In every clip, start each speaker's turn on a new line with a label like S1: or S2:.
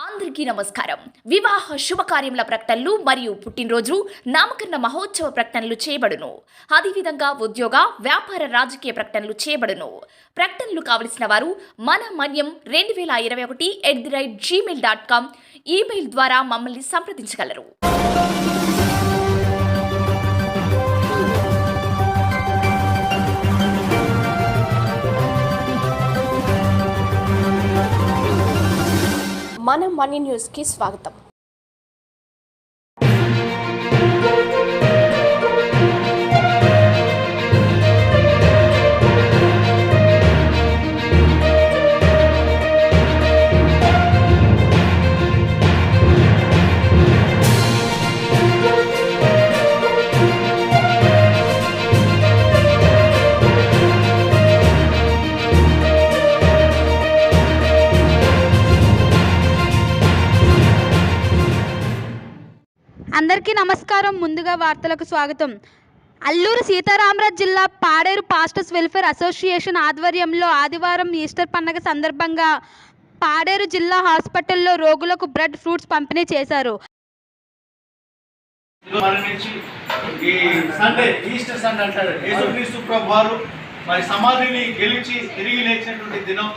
S1: అందరికీ నమస్కారం. వివాహ శుభకార్యముల ప్రకటనలు మరియు పుట్టినరోజు నామకరణ మహోత్సవ ప్రకటనలు చేయబడును. అదేవిధంగా ఉద్యోగ వ్యాపార రాజకీయ ప్రకటనలు చేయబడును. ప్రకటనలు కావలసిన వారు మన మన్యం 2021@gmail.com ఈమెయిల్ ద్వారా మమ్మల్ని సంప్రదించగలరు. మన మనీ న్యూస్కి స్వాగతం.
S2: అందరికీ నమస్కారం. ముందుగా వార్తలకు స్వాగతం. అల్లూరు సీతారామరాజు జిల్లా పాడేరు పాస్టర్స్ వెల్ఫేర్ అసోసియేషన్ ఆధ్వర్యంలో ఆదివారం ఈస్టర్ పండుగ సందర్భంగా పాడేరు జిల్లా హాస్పిటల్లో రోగులకు బ్రెడ్ ఫ్రూట్స్ పంపిణీ చేశారు.
S3: ఈస్టర్ సండే అంటారు. యేసుక్రీస్తు ప్రభువారు మరి సమాధిని గెలిచి తిరిగి లేచినటువంటి దినం.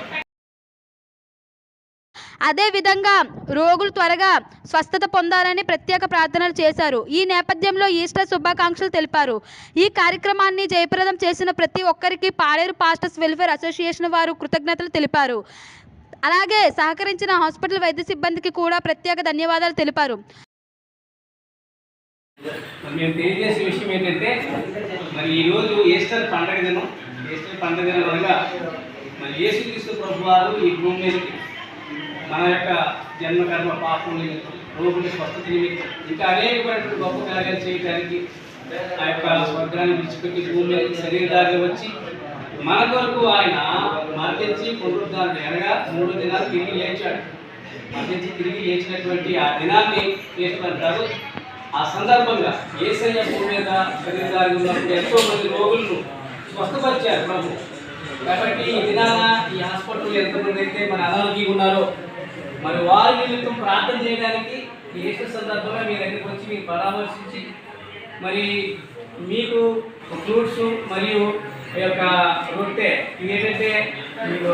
S2: అదేవిధంగా రోగులు త్వరగా స్వస్థత పొందాలని ప్రత్యేక ప్రార్థనలు చేశారు. ఈ నేపథ్యంలో ఈస్టర్ శుభాకాంక్షలు తెలిపారు. ఈ కార్యక్రమాన్ని జయప్రదం చేసిన ప్రతి ఒక్కరికి పాడేరు పాస్టర్స్ వెల్ఫేర్ అసోసియేషన్ వారు కృతజ్ఞతలు తెలిపారు. అలాగే సహకరించిన హాస్పిటల్ వైద్య సిబ్బందికి కూడా ప్రత్యేక ధన్యవాదాలు తెలిపారు.
S4: మేము తెలియజేసే విషయం ఏంటంటే మరి ఈరోజు ఈస్టర్ పండుగ దినం. ఈస్టర్ పండుగ దినం అనగా మరి యేసుక్రీస్తు ప్రభువారు ఈ భూమి మీదకి మన యొక్క జన్మకర్మ పాపం నిమిత్తం, రోగుల స్వస్థత నిమిత్తం, ఇంకా అనేకమైనటువంటి గొప్ప కార్యాలు చేయడానికి ఆ యొక్క స్వర్గాన్ని విడిచిపెట్టి భూమి మీద శరీరధారిగా వచ్చి మన కొరకు ఆయన మరణించి పునరుద్ధరణ అనగా 3 దినాలు తిరిగి లేచాడు. మరణించి తిరిగి లేచినటువంటి ఆ దినాన్ని చేసుకుంటారు. ఆ సందర్భంగా యేసయ్య భూమి మీద శరీరధారిగా ఉన్నప్పుడు ఎంతో మంది రోగులను స్వస్థపరిచారు ప్రభు. కాబట్టి ఈ దినాన ఈ హాస్పిటల్లో ఎంతమంది అయితే మన అనారోగ్యంగా ఉన్నారో మరి వారి నిమిత్తం ప్రార్థన చేయడానికి ఈస్టర్ సందర్భంగా మీ దగ్గరికి వచ్చి మీరు పరామర్శించి మరి మీకు ఫ్రూట్స్ మరియు ఈ యొక్క రొట్టె ఇది ఏంటంటే మీకు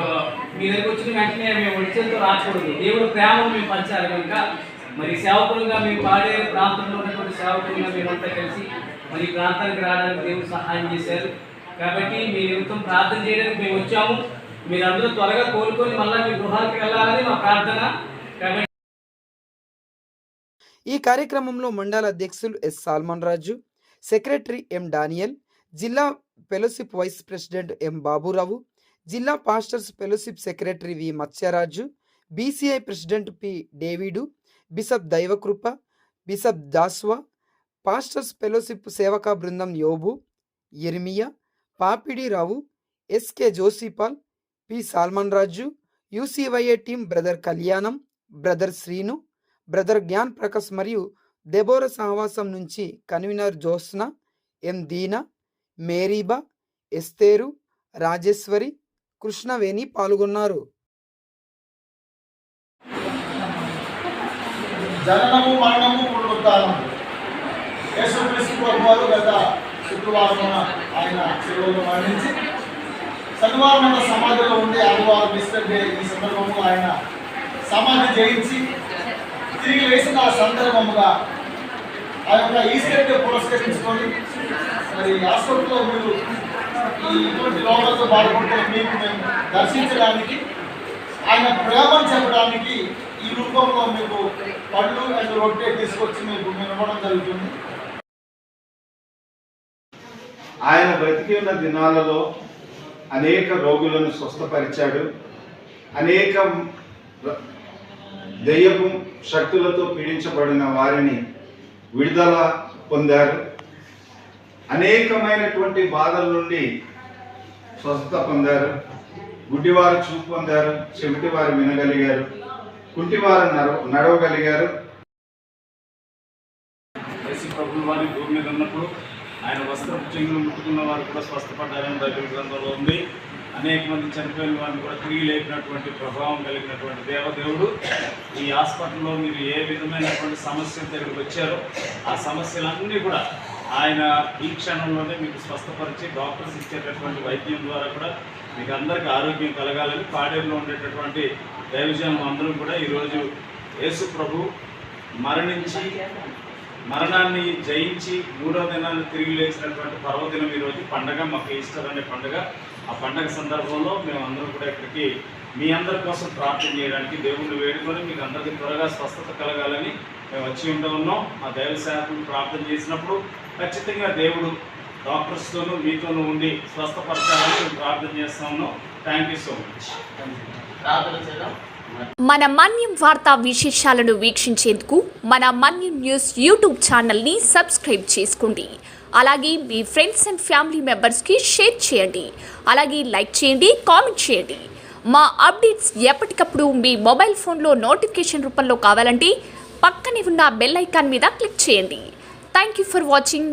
S4: మీ దగ్గరికి వచ్చిన వెంటనే మేము వచ్చేంతో రాకూడదు. దేవుడు ప్రేమను మేము పంచాలి కనుక మరి సేవకులుగా మేము పాడే ప్రాంతంలో ఉన్నటువంటి సేవకులుగా మేమంతా కలిసి మరి ఈ ప్రాంతానికి రావడానికి దేవుడు సహాయం చేశారు. కాబట్టి మీ నిమిత్తం ప్రార్థన చేయడానికి మేము వచ్చాము. మీరు అందరూ త్వరగా కోలుకొని మళ్ళీ మీ గృహానికి వెళ్ళాలని మా ప్రార్థన.
S5: ఈ కార్యక్రమంలో మండల అధ్యక్షులు S Salmon Raju, secretary M Daniel, జిల్లా fellowship vice president M Baburao, జిల్లా pastors fellowship secretary V Matsyaraju, BCI president P David, bishop Daivakrupa, bishop Daswa, pastors fellowship సేవకా బృందం Yobu, Irmiya, Papidi Rao, SK Josipal, P Salmon Raju, UCYA team brother Kalyanam, brother Srinu, brother Gnan Prakash మరియు దెబోర సహవాసం నుంచి convener Jyotsna, M Deena, Meeriba, Esther, Rajeswari, Krishnaveni పాల్గొన్నారు.
S3: జననము మరణము పునరుద్ధానము. యేసుక్రీస్తు ప్రభువారు గత శుక్రవారం ఆయన శిలువలో మరణించి శనివారం సమాధిలో ఉండి ఆదివారం ఈస్టర్ డే ఈ సందర్భంలో ఆయన సమాధి జయించి తిరిగి వేసిన సందర్భముగా ఆ యొక్క ఈస్టర్ డే పురస్కరించుకొని మరి హాస్పిటల్లో మీరు ఇటువంటి రోగాలతో బాధపడితే మీకు మేము దర్శించడానికి ఆయన ప్రేమను చెప్పడానికి ఈ రూపంలో మీకు పళ్ళు అండ్ రొట్టె తీసుకొచ్చి మీకు మేము ఇవ్వడం జరుగుతుంది.
S6: ఆయన బ్రతికి ఉన్న దినాలలో అనేక రోగులను స్వస్థపరిచాడు. అనేక దెయ్యపు శక్తులతో పీడించబడిన వారిని విడుదల పొందారు. అనేకమైనటువంటి బాధల నుండి స్వస్థత పొందారు. గుడ్డివారు చూపు పొందారు, చెవిటి వారు వినగలిగారు, కుంటివారు నడవగలిగారు.
S3: యేసు ప్రభువు వారి భూమి మీద ఉన్నప్పుడు ఆయన వస్త్రపు చెంగులు ముట్టుకున్న వారు కూడా స్వస్థపడ్డారని బైబిల్ గ్రంథంలో ఉంది.
S7: అనేక మంది చనిపోయిన వారిని కూడా తిరిగి లేపినటువంటి ప్రభావం కలిగినటువంటి దేవదేవుడు ఈ హాస్పిటల్లో మీరు ఏ విధమైనటువంటి సమస్యల దగ్గరికి వచ్చారో ఆ సమస్యలన్నీ కూడా ఆయన ఈ క్షణంలోనే మీకు స్వస్థపరిచి డాక్టర్స్ ఇచ్చేటటువంటి వైద్యం ద్వారా కూడా మీకు అందరికీ ఆరోగ్యం కలగాలని పాడేరులో ఉండేటటువంటి దైవజనం అందరూ కూడా ఈరోజు యేసు ప్రభు మరణించి మరణాన్ని జయించి 3వ దినాన్ని తిరిగి లేచినటువంటి పర్వదినం ఈరోజు పండగ, మాకు ఈస్టర్ అనే పండుగ. ఆ పండగ సందర్భంలో మేము అందరం కూడా ఇక్కడికి మీ అందరి కోసం ప్రార్థన చేయడానికి దేవుణ్ణి వేడుకొని మీకు అందరికీ త్వరగా స్వస్థత కలగాలని మేము వచ్చి ఉన్నాం. మా దైవ సేవకులు ప్రార్థన చేసినప్పుడు ఖచ్చితంగా దేవుడు డాక్టర్స్తోనూ మీతోనూ ఉండి స్వస్థపరచాలని మేము ప్రార్థన చేస్తా ఉన్నాం. Thank you so much.
S1: మన మన్యం వార్తా విశేషాలను వీక్షించేందుకు మన మన్యం న్యూస్ యూట్యూబ్ ఛానల్ని సబ్స్క్రైబ్ చేసుకోండి. అలాగే మీ ఫ్రెండ్స్ అండ్ ఫ్యామిలీ మెంబర్స్కి షేర్ చేయండి. అలాగే లైక్ చేయండి, కామెంట్ చేయండి. మా అప్డేట్స్ ఎప్పటికప్పుడు మీ మొబైల్ ఫోన్లో నోటిఫికేషన్ రూపంలో కావాలంటే పక్కనే ఉన్న బెల్ ఐకాన్ మీద క్లిక్ చేయండి. Thank you for watching.